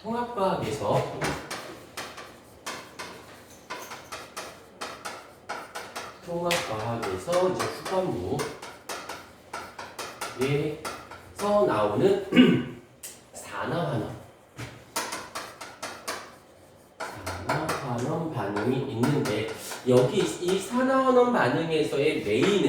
통합과학에서 이제 후반부에서 나오는 산화환원 반응이 있는데, 여기 이 산화환원 반응에서의 메인은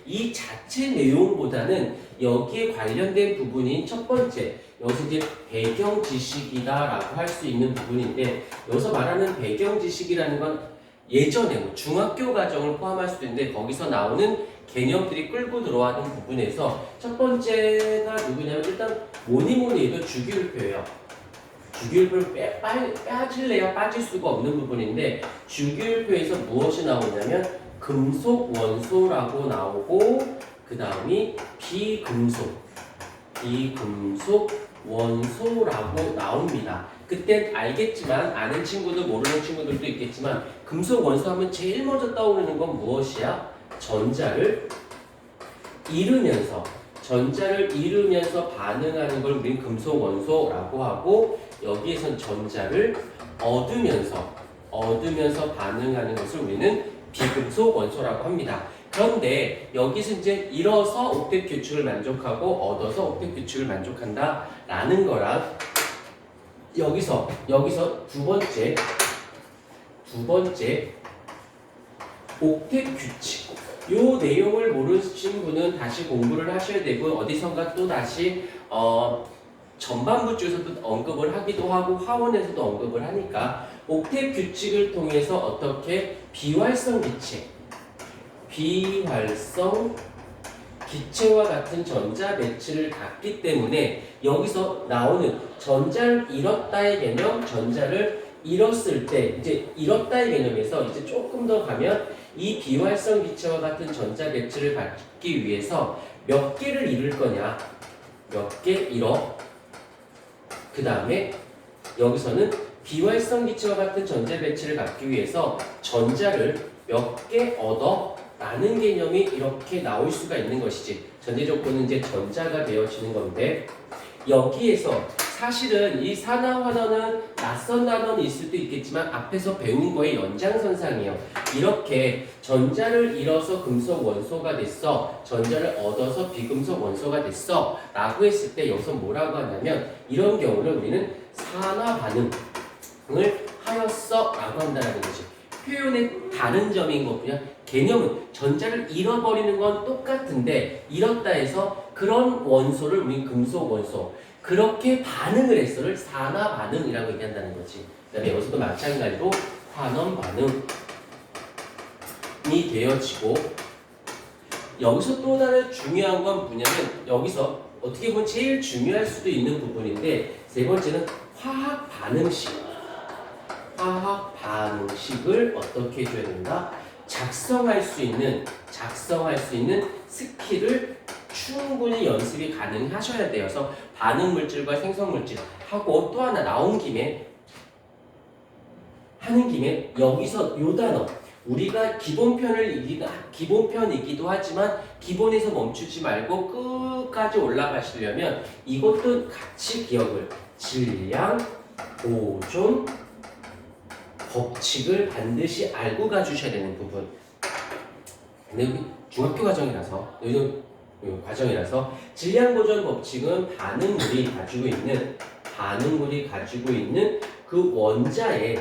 이 자체 내용보다는 여기에 관련된 부분인 첫 번째, 여기서 이제 배경 지식이다라고 할 수 있는 부분인데, 여기서 말하는 배경 지식이라는 건 예전에 뭐 중학교 과정을 포함할 수도 있는데, 거기서 나오는 개념들이 끌고 들어가는 부분에서 첫 번째가 누구냐면, 일단 뭐니 해도 주기율표예요. 주기율표를 빠질래야 빠질 수가 없는 부분인데, 주기율표에서 무엇이 나오냐면 금속 원소라고 나오고, 그 다음이 비금속 원소라고 나옵니다. 그땐 알겠지만, 아는 친구들 모르는 친구들도 있겠지만, 금속 원소 하면 제일 먼저 떠오르는 건 무엇이야? 전자를 이루면서 반응하는 걸 우리는 금속 원소라고 하고, 여기에선 전자를 얻으면서 반응하는 것을 우리는 비금속 원소라고 합니다. 그런데 여기서 이제 잃어서 옥텟 규칙을 만족하고 얻어서 옥텟 규칙을 만족한다 라는 거랑, 여기서 두 번째 옥텟 규칙, 요 내용을 모르신 분은 다시 공부를 하셔야 되고, 어디선가 또 다시 전반부 쪽에서도 언급을 하기도 하고 화원에서도 언급을 하니까, 옥텟 규칙을 통해서 어떻게 비활성 기체와 같은 전자 배치를 갖기 때문에, 여기서 나오는 전자를 잃었다의 개념, 전자를 잃었을 때, 이제 잃었다의 개념에서 이제 조금 더 가면, 이 비활성 기체와 같은 전자 배치를 갖기 위해서 몇 개를 잃을 거냐, 몇 개 잃어. 그 다음에 여기서는 비활성 기체와 같은 전자 배치를 갖기 위해서 전자를 몇 개 얻어 라는 개념이 이렇게 나올 수가 있는 것이지. 전제 조건은 이제 전자가 되어지는 건데, 여기에서 사실은 이 산화환원은 낯선 단어는 있을 수도 있겠지만 앞에서 배운 거의 연장선상이에요. 이렇게 전자를 잃어서 금속 원소가 됐어, 전자를 얻어서 비금속 원소가 됐어 라고 했을 때 여기서 뭐라고 하냐면, 이런 경우를 우리는 산화 반응을 하였어 라고 한다는 거지. 표현의 다른 점인 것뿐이야. 개념은 전자를 잃어버리는 건 똑같은데, 잃었다 해서 그런 원소를 우리 금속 원소, 그렇게 반응을 했어를 산화 반응이라고 얘기한다는 거지. 그 다음에 여기서도 마찬가지로 환원 반응이 되어지고, 여기서 또 다른 중요한 건 뭐냐면, 여기서 어떻게 보면 제일 중요할 수도 있는 부분인데, 세 번째는 화학 반응식을 어떻게 해줘야 된다? 작성할 수 있는 스킬을 충분히 연습이 가능하셔야 돼요. 그래서 반응 물질과 생성 물질 하고, 또 하나 하는 김에 여기서 요 단어, 우리가 기본편이기도 하지만 기본에서 멈추지 말고 끝까지 올라가시려면 이것도 같이 기억을, 질량, 보존, 법칙을 반드시 알고 가주셔야 되는 부분. 근데 여기 중학교 과정이라서 질량 보존 법칙은 반응물이 가지고 있는 그 원소의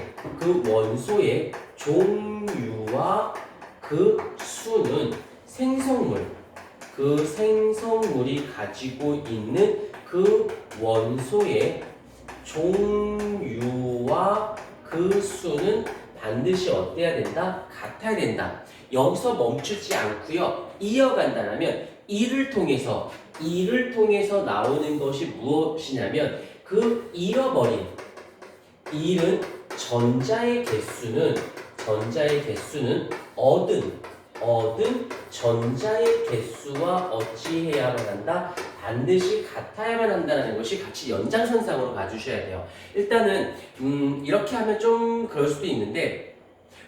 종류와 그 수는 생성물이 가지고 있는 그 원소의 종류와 그 수는 반드시 어때야 된다? 같아야 된다. 여기서 멈추지 않고요, 이어간다면 이를 통해서 나오는 것이 무엇이냐면, 그 잃은 전자의 개수는 얻은 전자의 개수와 어찌해야만 한다? 반드시 같아야만 한다는 것이 같이 연장선상으로 봐주셔야 돼요. 일단은 이렇게 하면 좀 그럴 수도 있는데,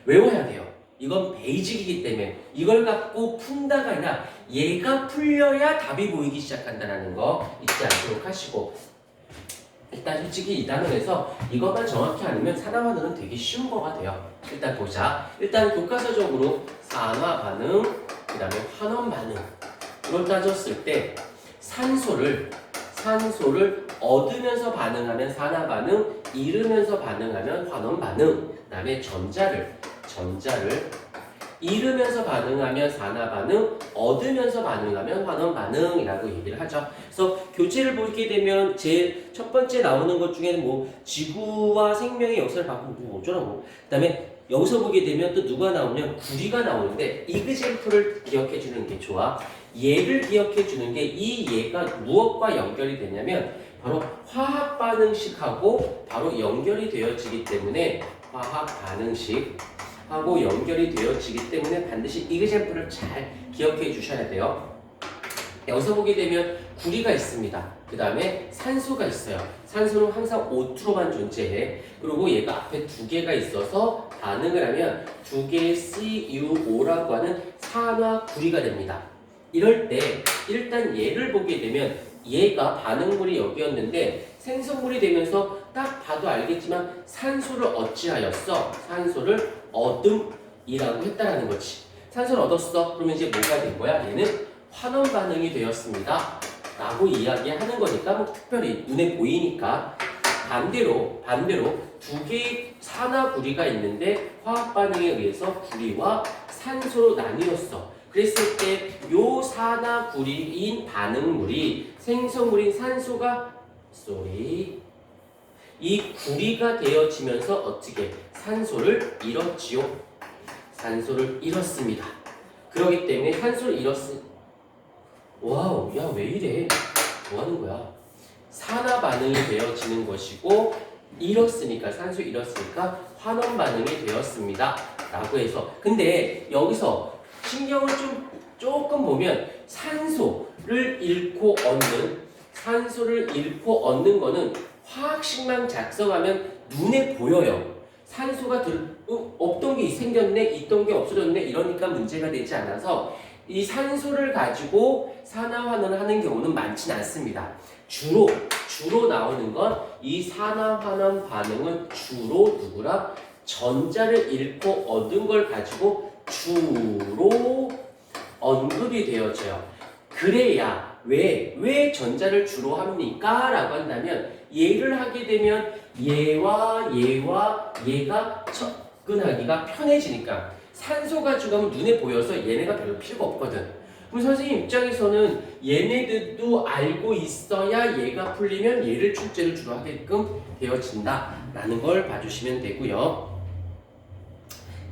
외워야 돼요. 이건 베이직이기 때문에 이걸 갖고 푼다가 아니라 얘가 풀려야 답이 보이기 시작한다는 거 잊지 않도록 하시고, 일단 솔직히 이 단원에서 이것만 정확히 알면 산화반응은 되게 쉬운 거가 돼요. 일단 보자. 일단 교과서적으로 산화 반응, 그 다음에 환원 반응 이걸 따졌을 때 산소를 얻으면서 반응하면 산화 반응, 잃으면서 반응하면 환원 반응, 그 다음에 전자를 잃으면서 반응하면 산화 반응, 얻으면서 반응하면 환원 반응이라고 얘기를 하죠. 그래서 교재를 보게 되면 제일 첫 번째 나오는 것 중에는 뭐 지구와 생명의 역사를 받고 뭐 어쩌라고. 그다음에 여기서 보게 되면 또 누가 나오면 구리가 나오는데 이그젠플을 기억해 주는 게 좋아. 얘를 기억해 주는 게 이 얘가 무엇과 연결이 되냐면 바로 화학 반응식하고 바로 연결이 되어지기 때문에 화학 반응식 하고 연결이 되어지기 때문에 반드시 이그젠플을 잘 기억해 주셔야 돼요. 여기서 보게 되면 구리가 있습니다. 그 다음에 산소가 있어요. 산소는 항상 O2로만 존재해. 그리고 얘가 앞에 두 개가 있어서 반응을 하면 두 개의 CuO라고 하는 산화구리가 됩니다. 이럴 때 일단 얘를 보게 되면 얘가 반응물이 여기였는데 생성물이 되면서 딱 봐도 알겠지만 산소를 어찌하였어? 산소를 얻음이라고 했다라는 거지. 산소를 얻었어. 그러면 이제 뭐가 된 거야? 얘는 환원 반응이 되었습니다. 라고 이야기하는 거니까 뭐 특별히 눈에 보이니까 반대로 두 개의 산화구리가 있는데 화학 반응에 의해서 구리와 산소로 나뉘었어. 그랬을 때 요 산화구리인 반응물이 생성물인 산소가 이 구리가 되어지면서 어떻게 산소를 잃었지요? 산소를 잃었습니다. 그렇기 때문에 산소를 와우, 야, 왜 이래? 뭐 하는 거야? 산화 반응이 되어지는 것이고, 산소 잃었으니까 환원 반응이 되었습니다. 라고 해서. 근데 여기서 신경을 조금 보면 산소를 잃고 얻는 거는 화학식만 작성하면 눈에 보여요. 산소가 없던 게 생겼네, 있던 게 없어졌네, 이러니까 문제가 되지 않아서 이 산소를 가지고 산화환원을 하는 경우는 많지는 않습니다. 주로 나오는 건 이 산화환원 반응은 주로 누구라? 전자를 잃고 얻은 걸 가지고 주로 언급이 되어져요. 그래야 왜 전자를 주로 합니까? 라고 한다면 얘를 하게 되면 얘와 얘가 접근하기가 편해지니까 산소 가지고 하면 눈에 보여서 얘네가 별로 필요가 없거든. 그럼 선생님 입장에서는 얘네들도 알고 있어야 얘가 풀리면 얘를 출제를 주로 하게끔 되어진다 라는 걸 봐주시면 되고요.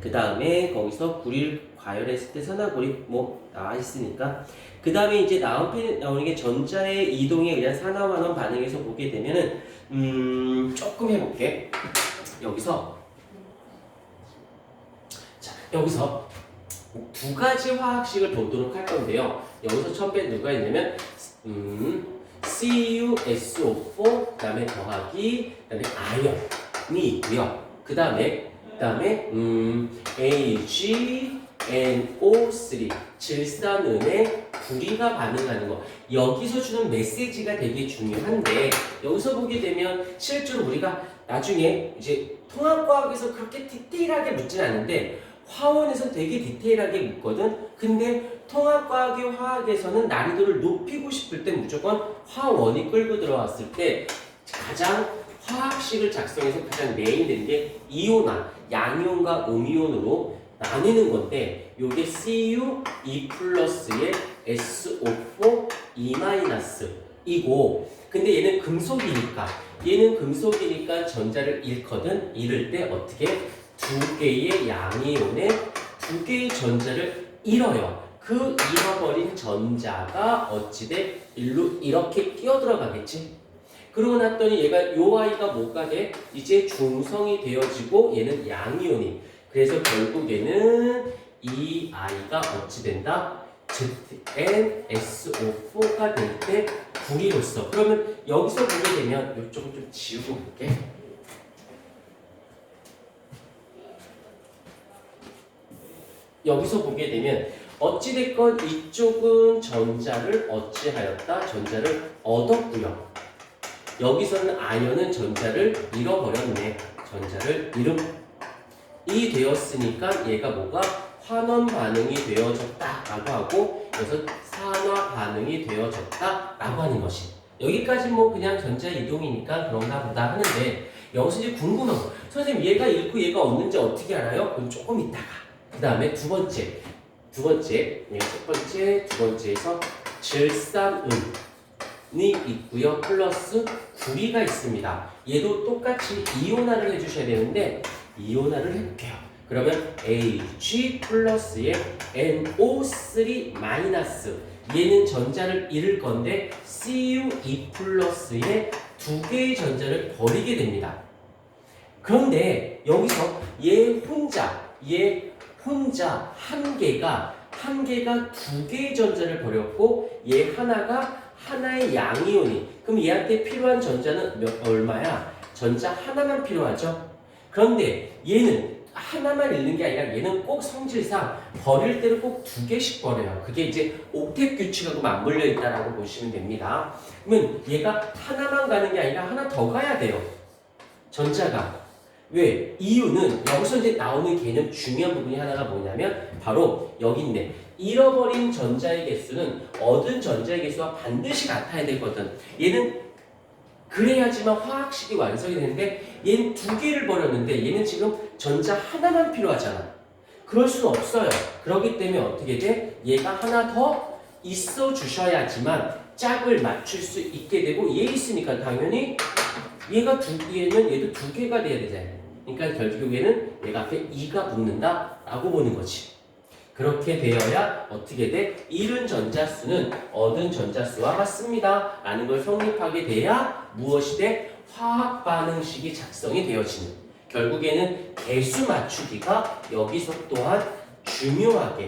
그 다음에 거기서 구리를 과열했을 때 산화구리 뭐 나와 있으니까 그 다음에 이제 다음 편에 나오는 게 전자의 이동에 의한 산화환원 반응에서 보게 되면은 조금 해볼게. 여기서 두 가지 화학식을 보도록 할 건데요. 여기서 처음에 누가 있냐면 CuSO4 그 다음에 더하기 그 다음에 아연이 있고요. 그 다음에 AgNO3 질산은에 구리가 반응하는 거. 여기서 주는 메시지가 되게 중요한데 여기서 보게 되면 실제로 우리가 나중에 이제 통합과학에서 그렇게 디테일하게 묻진 않는데 화원에서 되게 디테일하게 묻거든. 근데 통합과학의 화학에서는 난이도를 높이고 싶을 때 무조건 화원이 끌고 들어왔을 때 가장 화학식을 작성해서 가장 메인된 게 이온화, 양이온과 음이온으로 나뉘는 건데 요게 Cu2 플러스의 SO4 2 이고 근데 얘는 금속이니까 전자를 잃거든. 잃을 때 어떻게 두 개의 양이온에 두 개의 전자를 잃어요. 그 잃어버린 전자가 어찌돼 일로 이렇게 끼어들어가겠지. 그러고 났더니 얘가 요 아이가 뭐가 돼? 이제 중성이 되어지고 얘는 양이온이. 그래서 결국에는 이 아이가 어찌 된다? ZnSO4가 될 때 구리로서. 그러면 여기서 보게 되면 이쪽을 좀 지우고 볼게. 여기서 보게 되면 어찌됐건 이쪽은 전자를 어찌하였다? 전자를 얻었고요. 여기서는 아연은 전자를 잃어버렸네. 전자를 잃음이 되었으니까 얘가 뭐가 환원 반응이 되어졌다 라고 하고 그래서 산화 반응이 되어졌다 라고 하는 것이 여기까지 뭐 그냥 전자 이동이니까 그런가 보다 하는데 여기서 이제 궁금한 거 선생님 얘가 잃고 얘가 없는지 어떻게 알아요? 그럼 조금 있다가 그 다음에 두 번째 첫 번째 두 번째에서 질산음이 있고요 플러스 구리가 있습니다. 얘도 똑같이 이온화를 해주셔야 되는데 이온화를 해볼게요. 그러면 H 플러스에 NO3 마이너스 얘는 전자를 잃을 건데 CU2 플러스에 두 개의 전자를 버리게 됩니다. 그런데 여기서 얘 혼자 한 개가 두 개의 전자를 버렸고 얘 하나의 양이온이 그럼 얘한테 필요한 전자는 얼마야? 전자 하나만 필요하죠. 그런데 얘는 하나만 잃는 게 아니라 얘는 꼭 성질상 버릴 때는 꼭 두 개씩 버려요. 그게 이제 옥텟 규칙하고 맞물려 있다라고 보시면 됩니다. 그러면 얘가 하나만 가는 게 아니라 하나 더 가야 돼요. 전자가. 왜? 이유는 여기서 이제 나오는 개념 중요한 부분이 하나가 뭐냐면 바로 여기 있네. 잃어버린 전자의 개수는 얻은 전자의 개수와 반드시 같아야 되거든. 얘는 그래야지만 화학식이 완성이 되는데 얘는 두 개를 버렸는데 얘는 지금 전자 하나만 필요하잖아. 그럴 수는 없어요. 그렇기 때문에 어떻게 돼? 얘가 하나 더 있어 주셔야지만 짝을 맞출 수 있게 되고 얘 있으니까 당연히 얘도 두 개가 돼야 되잖아요. 그러니까 결국에는 얘가 앞에 2가 붙는다 라고 보는 거지. 그렇게 되어야 어떻게 돼? 잃은 전자수는 얻은 전자수와 같습니다 라는 걸 성립하게 돼야 무엇이 돼? 화학 반응식이 작성이 되어지는 결국에는 개수 맞추기가 여기서 또한 중요하게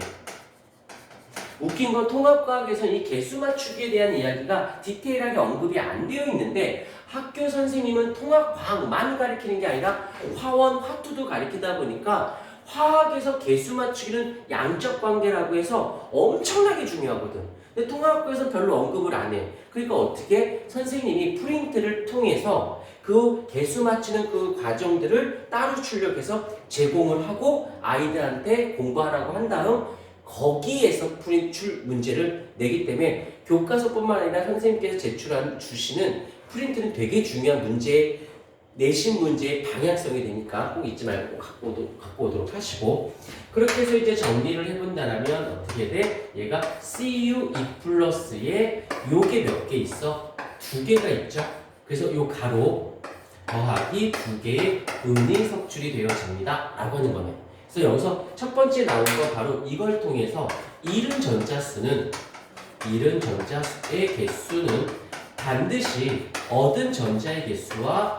웃긴 건 통합과학에서는 이 개수 맞추기에 대한 이야기가 디테일하게 언급이 안 되어 있는데 학교 선생님은 통합과학만 가르치는 게 아니라 화원, 화투도 가르치다 보니까 화학에서 개수 맞추기는 양적 관계라고 해서 엄청나게 중요하거든. 근데 통합학교에서 별로 언급을 안 해. 그러니까 어떻게 선생님이 프린트를 통해서 그 개수 맞추는 그 과정들을 따로 출력해서 제공을 하고 아이들한테 공부하라고 한 다음 거기에서 프린트 문제를 내기 때문에 교과서뿐만 아니라 선생님께서 주시는 프린트는 되게 중요한 내신 문제의 방향성이 되니까 꼭 잊지 말고 꼭 갖고 오도록 하시고 그렇게 해서 이제 정리를 해본다면 어떻게 돼? 얘가 CU2 플러스에 요게 몇 개 있어? 두 개가 있죠? 그래서 요 가로 더하기 두 개의 음이 석출이 되어집니다 라고 하는 거네. 그래서 여기서 첫 번째 나온 거 바로 이걸 통해서 잃은 전자수의 개수는 반드시 얻은 전자의 개수와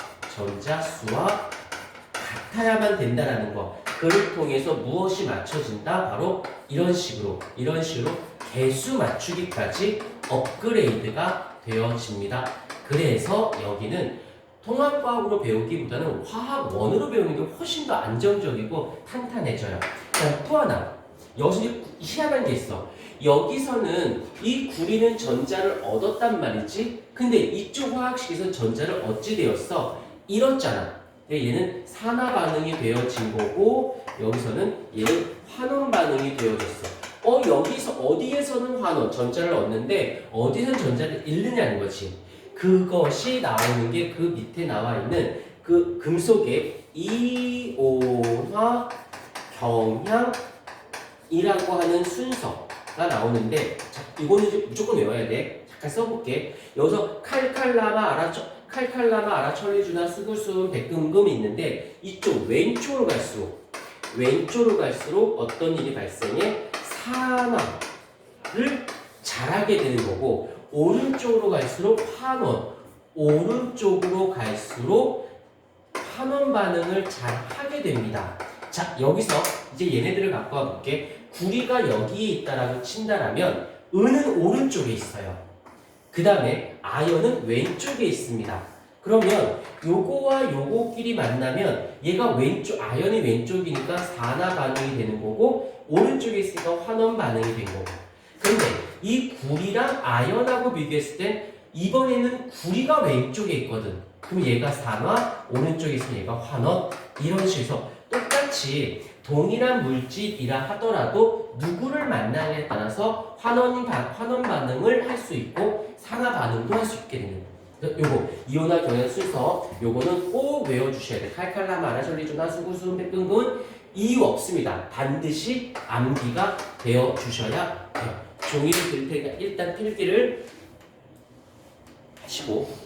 같아야만 된다라는 거. 그를 통해서 무엇이 맞춰진다? 바로 이런 식으로 개수 맞추기까지 업그레이드가 되어집니다. 그래서 여기는 통합과학으로 배우기보다는 화학원으로 배우는 게 훨씬 더 안정적이고 탄탄해져요. 자, 또 하나. 여기서 희한한 게 있어. 여기서는 이 구리는 전자를 얻었단 말이지. 근데 이쪽 화학식에서 전자를 얻지 되었어. 잃었잖아. 얘는 산화 반응이 되어진 거고 여기서는 얘는 환원 반응이 되어졌어. 여기서 어디에서는 전자를 얻는데 어디서는 전자를 잃느냐는 거지. 그것이 나오는 게 그 밑에 나와 있는 그 금속의 이온화 경향이라고 하는 순서가 나오는데 자, 이거는 이제 무조건 외워야 돼. 잠깐 써볼게. 여기서 칼칼라마 아라철리주나 수구수음 백금금이 있는데 이쪽 왼쪽으로 갈수록 어떤 일이 발생해? 산화를 잘하게 되는 거고 오른쪽으로 갈수록 오른쪽으로 갈수록 환원 반응을 잘 하게 됩니다. 자, 여기서 이제 얘네들을 갖고 와볼게. 구리가 여기에 있다라고 친다라면 은은 오른쪽에 있어요. 그 다음에 아연은 왼쪽에 있습니다. 그러면 요거와 요거끼리 만나면 얘가 아연이 왼쪽이니까 산화 반응이 되는 거고 오른쪽에 있으니까 환원 반응이 된 거고. 그런데 이 구리랑 아연하고 비교했을 땐 이번에는 구리가 왼쪽에 있거든. 그럼 얘가 산화, 오른쪽에 있으면 얘가 환원. 이런 식으로 똑같이 동일한 물질이라 하더라도 누구를 만나냐에 따라서 환원 반응을 할 수 있고 산화 반응도 할 수 있게 되는 거예요. 요거 이온화 경연 순서 요거는 꼭 외워주셔야 돼. 칼칼람, 아나졸리조나, 수구수은, 백근군 이유 없습니다. 반드시 암기가 되어 주셔야 돼요. 종이를 드릴 테니까 일단 필기를 하시고